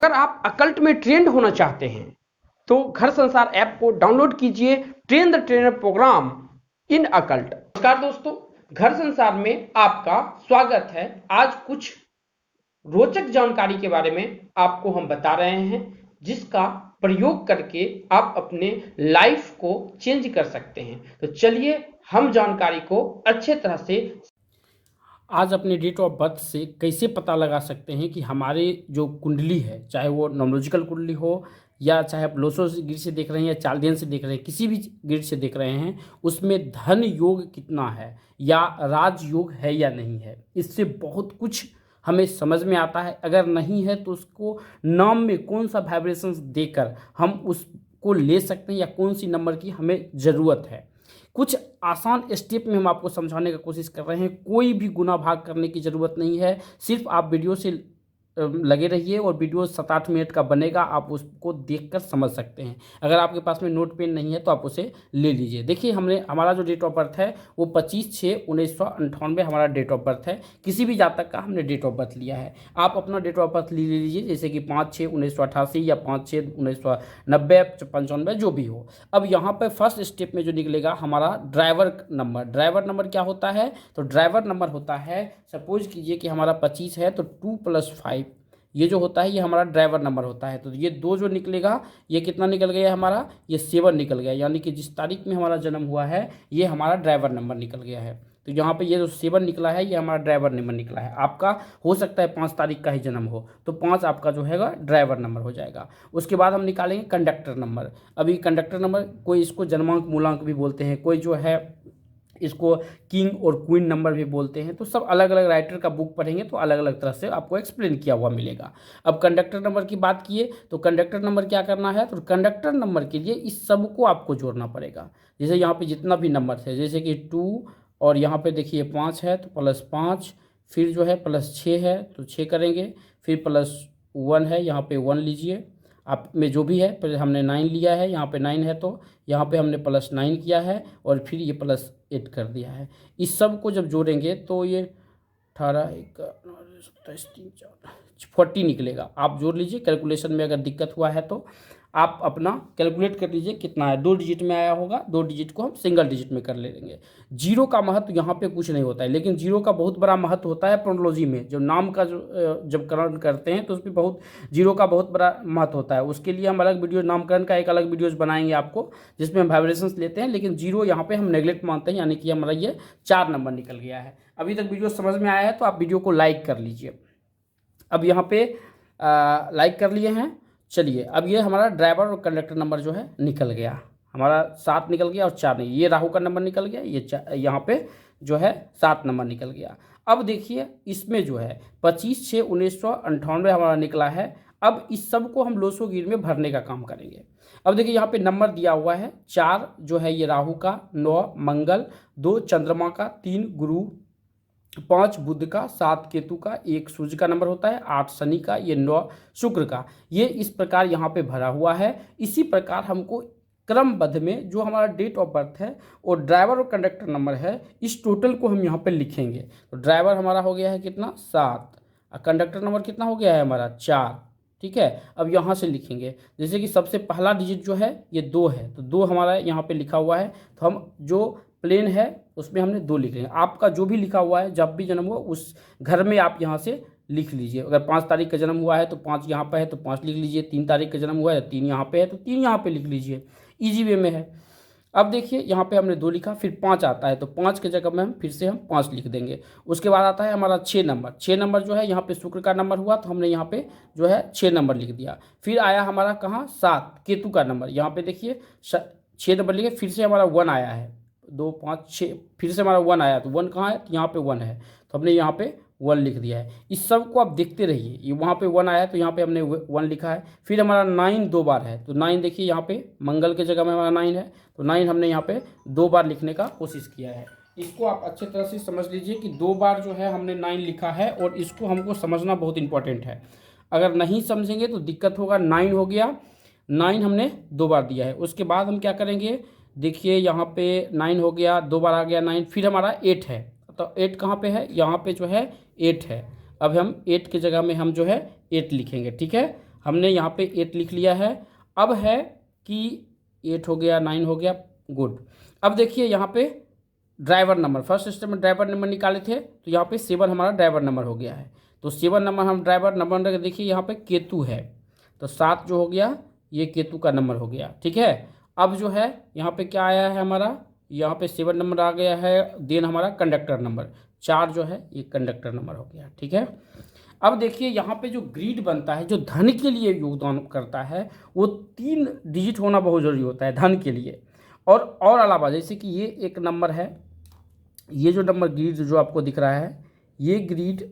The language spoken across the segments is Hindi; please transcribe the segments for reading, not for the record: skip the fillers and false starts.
अगर आप अकल्ट में ट्रेंड होना चाहते हैं तो घर संसार ऐप को डाउनलोड कीजिए। Train the trainer program in occult. नमस्कार दोस्तों, घर संसार में आपका स्वागत है। आज कुछ रोचक जानकारी के बारे में आपको हम बता रहे हैं जिसका प्रयोग करके आप अपने लाइफ को चेंज कर सकते हैं। तो चलिए हम जानकारी को अच्छे तरह से आज अपने डेट ऑफ बर्थ से कैसे पता लगा सकते हैं कि हमारे जो कुंडली है, चाहे वो न्यूमरोलॉजिकल कुंडली हो या चाहे आप लोसो ग्रिड से देख रहे हैं या चाल्डियन से देख रहे हैं, किसी भी ग्रिड से देख रहे हैं, उसमें धन योग कितना है या राज योग है या नहीं है, इससे बहुत कुछ हमें समझ में आता है। अगर नहीं है तो उसको नाम में कौन सा वाइब्रेशंस देकर हम उसको ले सकते हैं या कौन सी नंबर की हमें ज़रूरत है। कुछ आसान स्टेप में हम आपको समझाने की कोशिश कर रहे हैं। कोई भी गुना भाग करने की ज़रूरत नहीं है, सिर्फ आप वीडियो से लगे रहिए और वीडियो 7-8 मिनट का बनेगा, आप उसको देखकर समझ सकते हैं। अगर आपके पास में नोट पेन नहीं है तो आप उसे ले लीजिए। देखिए, हमारा जो डेट ऑफ बर्थ है वो 25/6/1998 हमारा डेट ऑफ बर्थ है। किसी भी जातक का हमने डेट ऑफ बर्थ लिया है। आप अपना डेट ऑफ बर्थ ले लीजिए, जैसे कि 5/6/1988 या 5/6/1990, 95 जो भी हो। अब यहाँ पर फर्स्ट स्टेप में जो निकलेगा हमारा ड्राइवर नंबर। ड्राइवर नंबर क्या होता है? तो ड्राइवर नंबर होता है, सपोज कीजिए कि हमारा 25 है तो 2 + 5 ये जो होता है ये हमारा ड्राइवर नंबर होता है। तो ये 2 जो निकलेगा, ये कितना निकल गया हमारा? ये 7 निकल गया, यानी कि जिस तारीख में हमारा जन्म हुआ है ये हमारा ड्राइवर नंबर निकल गया है। तो यहाँ पे ये जो 7 निकला है ये हमारा ड्राइवर नंबर निकला है। आपका हो सकता है 5 तारीख का ही जन्म हो, तो 5 आपका जो है ड्राइवर नंबर हो जाएगा। उसके बाद हम निकालेंगे कंडक्टर नंबर। अभी कंडक्टर नंबर, कोई इसको जन्मांक मूलांक भी बोलते हैं, कोई जो है इसको किंग और क्वीन नंबर भी बोलते हैं। तो सब अलग अलग राइटर का बुक पढ़ेंगे तो अलग अलग तरह से आपको एक्सप्लेन किया हुआ मिलेगा। अब कंडक्टर नंबर की बात किए तो कंडक्टर नंबर क्या करना है? तो कंडक्टर नंबर के लिए इस सब को आपको जोड़ना पड़ेगा। जैसे यहाँ पे जितना भी नंबर है, जैसे कि 2 और यहाँ पे देखिए 5 है तो +5, फिर जो है +6 है तो 6 करेंगे, फिर +1 है, यहाँ पे 1 लीजिए। आप में जो भी है, पहले हमने 9 लिया है, यहाँ पे 9 है तो यहाँ पे हमने +9 किया है और फिर ये +8 कर दिया है। इस सब को जब जोड़ेंगे तो ये 18, 1, 27, 3, 4, 40 निकलेगा। आप जोड़ लीजिए, कैलकुलेशन में अगर दिक्कत हुआ है तो आप अपना कैलकुलेट कर लीजिए कितना है। 2 डिजिट में आया होगा, 2 डिजिट को हम सिंगल डिजिट में कर लेंगे। जीरो का महत्व यहाँ पे कुछ नहीं होता है, लेकिन जीरो का बहुत बड़ा महत्व होता है प्रोनोलॉजी में। जो नाम का जब करण करते हैं तो उसमें बहुत जीरो का बहुत बड़ा महत्व होता है। उसके लिए हम अलग वीडियो, नामकरण का एक अलग वीडियोज बनाएंगे आपको, जिसमें हम वाइब्रेशंस लेते हैं। लेकिन जीरो यहाँ पे हम नेगलेक्ट मानते हैं, यानी कि हमारा ये 4 नंबर निकल गया है। अभी तक वीडियो समझ में आया है तो आप वीडियो को लाइक कर लीजिए। अब यहाँ पे लाइक कर लिए हैं। चलिए, अब ये हमारा ड्राइवर और कंडक्टर नंबर जो है निकल गया। हमारा 7 निकल गया और 4 नहीं, ये राहु का नंबर निकल गया, ये यहाँ पे जो है 7 नंबर निकल गया। अब देखिए इसमें जो है 25/6/1998 हमारा निकला है। अब इस सब को हम लोसो गिर में भरने का काम करेंगे। अब देखिए यहाँ पे नंबर दिया हुआ है, 4 जो है ये राहु का, 9 मंगल, 2 चंद्रमा का, 3 गुरु, 5 बुध का, 7 केतु का, 1 सूर्य का नंबर होता है, 8 शनि का, ये 9 शुक्र का। ये इस प्रकार यहाँ पे भरा हुआ है। इसी प्रकार हमको क्रमबद्ध में जो हमारा डेट ऑफ बर्थ है और ड्राइवर और कंडक्टर नंबर है, इस टोटल को हम यहाँ पे लिखेंगे। तो ड्राइवर हमारा हो गया है कितना? 7। और कंडक्टर नंबर कितना हो गया है हमारा? 4। ठीक है, अब यहाँ से लिखेंगे। जैसे कि सबसे पहला डिजिट जो है ये 2 है, तो 2 हमारा यहाँ पे लिखा हुआ है, तो हम जो प्लेन है उसमें हमने 2 लिख लेंगे। आपका जो भी लिखा हुआ है, जब भी जन्म हुआ उस घर में आप यहाँ से लिख लीजिए। अगर 5 तारीख का जन्म हुआ है तो 5 यहाँ पे है तो 5 लिख लीजिए। 3 तारीख का जन्म हुआ है तो 3 यहाँ पे है तो 3 यहाँ पे लिख लीजिए। ईजी वे में है। अब देखिए यहाँ पे हमने 2 लिखा, फिर 5 आता है तो 5 के जगह में हम फिर से हम 5 लिख देंगे। उसके बाद आता है हमारा 6 नंबर। 6 नंबर जो है यहाँ पे शुक्र का नंबर हुआ तो हमने यहाँ पे जो है 6 नंबर लिख दिया। फिर आया हमारा कहाँ? 7 केतु का नंबर। यहाँ पे देखिए 6 नंबर लिखे, फिर से हमारा 1 आया है, 2, 5, 6, फिर से हमारा 1 आया तो 1 कहाँ है? तो यहाँ पे 1 है, तो हमने यहाँ पे 1 लिख दिया है। इस सब को आप देखते रहिए। ये वहाँ पे 1 आया है तो यहाँ पे हमने 1 लिखा है। फिर हमारा 9 2 बार है, तो 9 देखिए यहाँ पे मंगल के जगह में हमारा 9 है, तो 9 हमने यहाँ पे 2 बार लिखने का कोशिश किया है। इसको आप अच्छे तरह से समझ लीजिए कि 2 बार जो है हमने 9 लिखा है और इसको हमको समझना बहुत इंपॉर्टेंट है। अगर नहीं समझेंगे तो दिक्कत होगा। 9 हो गया, 9 हमने 2 बार दिया है। उसके बाद हम क्या करेंगे? देखिए यहाँ पे 9 हो गया, 2 बार आ गया 9, फिर हमारा 8 है, तो 8 कहाँ पे है? यहाँ पे जो है 8 है। अब हम 8 की जगह में हम जो है 8 लिखेंगे। ठीक है, हमने यहाँ पे 8 लिख लिया है। अब है कि 8 हो गया, 9 हो गया, गुड। अब देखिए यहाँ पे ड्राइवर नंबर, फर्स्ट स्टेप में ड्राइवर नंबर निकाले थे तो यहाँ पे 7 हमारा ड्राइवर नंबर हो गया है। तो 7 नंबर हम ड्राइवर नंबर देखिए यहाँ पे केतु है, तो 7 जो हो गया ये केतु का नंबर हो गया, ठीक है। अब जो है यहाँ पे क्या आया है हमारा, यहाँ पे 7 नंबर आ गया है, देन हमारा कंडक्टर नंबर 4 जो है ये कंडक्टर नंबर हो गया, ठीक है। अब देखिए यहाँ पे जो ग्रिड बनता है, जो धन के लिए योगदान करता है, वो 3 डिजिट होना बहुत ज़रूरी होता है धन के लिए। और अलावा जैसे कि ये एक नंबर है, ये जो नंबर ग्रिड जो आपको दिख रहा है, ये ग्रिड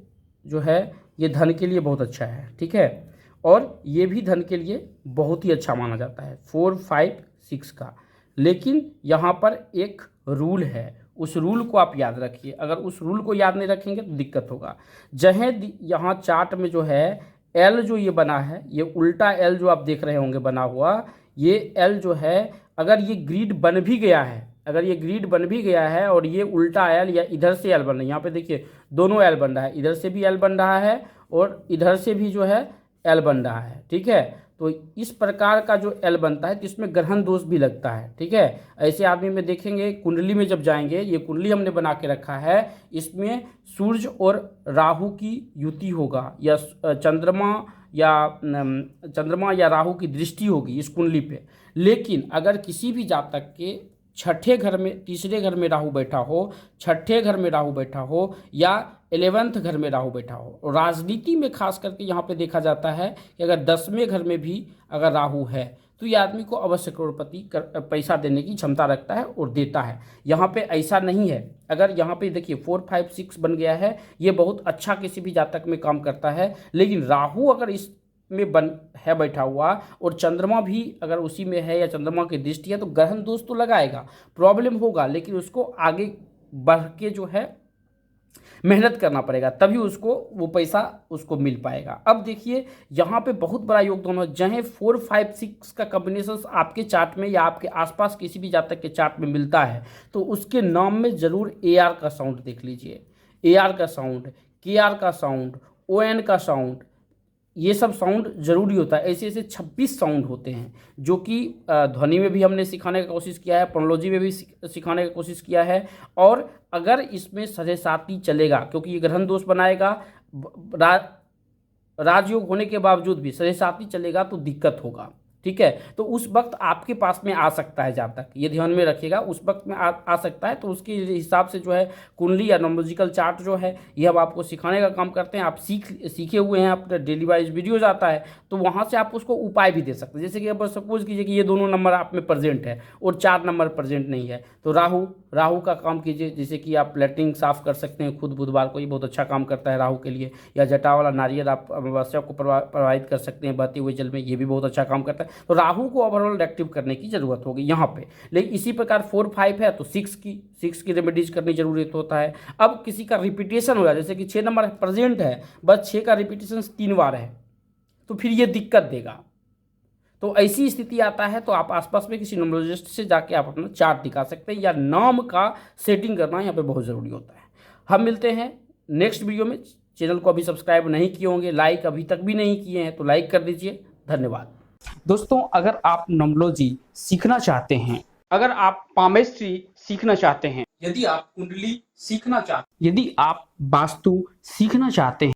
जो है ये धन के लिए बहुत अच्छा है, ठीक है। और ये भी धन के लिए बहुत ही अच्छा माना जाता है 4, 5, 6 का। लेकिन यहाँ पर एक रूल है, उस रूल को आप याद रखिए। अगर उस रूल को याद नहीं रखेंगे तो दिक्कत होगा। जहाँ यहाँ चार्ट में जो है एल जो ये बना है, ये उल्टा एल जो आप देख रहे होंगे बना हुआ, ये एल जो है अगर ये ग्रिड बन भी गया है, अगर ये ग्रिड बन भी गया है और ये उल्टा एल या इधर से एल बन रहा है, यहाँ पे देखिए दोनों एल बन रहा है, इधर से भी एल बन रहा है और इधर से भी जो है एल बन रहा है, ठीक है। तो इस प्रकार का जो एल बनता है तो इसमें ग्रहण दोष भी लगता है, ठीक है। ऐसे आदमी में देखेंगे, कुंडली में जब जाएंगे, ये कुंडली हमने बना के रखा है, इसमें सूर्य और राहु की युति होगा या चंद्रमा या राहु की दृष्टि होगी इस कुंडली पे। लेकिन अगर किसी भी जातक के छठे घर में, तीसरे घर में राहु बैठा हो, छठे घर में राहु बैठा हो या 11वें घर में राहु बैठा हो, और राजनीति में खास करके यहाँ पे देखा जाता है कि अगर 10वें घर में भी अगर राहु है तो ये आदमी को अवश्य करोड़पति पैसा देने की क्षमता रखता है और देता है। यहाँ पे ऐसा नहीं है। अगर यहाँ पे देखिए 4, 5, 6 बन गया है, ये बहुत अच्छा किसी भी जातक में काम करता है। लेकिन राहु अगर इस में बैठा हुआ और चंद्रमा भी अगर उसी में है या चंद्रमा की दृष्टि है, तो ग्रहण दोष तो लगाएगा, प्रॉब्लम होगा, लेकिन उसको आगे बढ़ के जो है मेहनत करना पड़ेगा, तभी उसको वो पैसा उसको मिल पाएगा। अब देखिए यहाँ पे बहुत बड़ा योगदान है। जहाँ 4, 5, 6 का कॉम्बिनेशन आपके चार्ट में या आपके आसपास किसी भी जातक के चार्ट में मिलता है, तो उसके नाम में जरूर AR का साउंड देख लीजिए, AR का साउंड, KR का साउंड, ON का साउंड, ये सब साउंड जरूरी होता है। ऐसे ऐसे 26 साउंड होते हैं जो कि ध्वनि में भी हमने सिखाने का कोशिश किया है, फोनोलॉजी में भी सिखाने का कोशिश किया है। और अगर इसमें सरे साथी चलेगा, क्योंकि ये ग्रहण दोष बनाएगा, राजयोग होने के बावजूद भी सरे साथी चलेगा तो दिक्कत होगा, ठीक है। तो उस वक्त आपके पास में आ सकता है जातक, ये ध्यान में रखिएगा, उस वक्त में आ सकता है। तो उसके हिसाब से जो है कुंडली या न्यूमरोलॉजिकल चार्ट जो है ये हम आपको सिखाने का काम करते हैं। आप सीखे हुए हैं, आप डेली वाइज वीडियोज आता है तो वहाँ से आप उसको उपाय भी दे सकते हैं। जैसे कि अब सपोज कीजिए कि ये दोनों नंबर आप में प्रेजेंट है और 4 नंबर प्रेजेंट नहीं है, तो राहु का काम कीजिए। जैसे कि आप लेटरिन साफ कर सकते हैं खुद बुधवार को, ये बहुत अच्छा काम करता है राहु के लिए। या जटा वाला नारियल आप अमावस्या को प्रवाहित कर सकते हैं बहते हुए जल में, ये भी बहुत अच्छा काम करता है। तो राहु को ओवरऑल एक्टिव करने की जरूरत होगी यहाँ पे। लेकिन इसी प्रकार 4, 5 है तो 6 की रेमेडीज करनी जरूरत होता है। अब किसी का रिपीटेशन हो जाए, जैसे कि 6 नंबर प्रेजेंट है, बस 6 का रिपीटेशन 3 बार है, तो फिर ये दिक्कत देगा। तो ऐसी स्थिति आता है तो आप आसपास में किसी न्यूमरोलॉजिस्ट से जाके आप अपना चार्ट दिखा सकते हैं, या नाम का सेटिंग करना यहाँ पे बहुत ज़रूरी होता है। हम मिलते हैं नेक्स्ट वीडियो में। चैनल को अभी सब्सक्राइब नहीं किए होंगे, लाइक अभी तक भी नहीं किए हैं तो लाइक कर दीजिए। धन्यवाद दोस्तों, अगर आप न्यूमरोलॉजी सीखना चाहते हैं, अगर आप पामेस्ट्री सीखना चाहते हैं, यदि आप कुंडली सीखना चाहते हैं, यदि आप वास्तु सीखना चाहते हैं,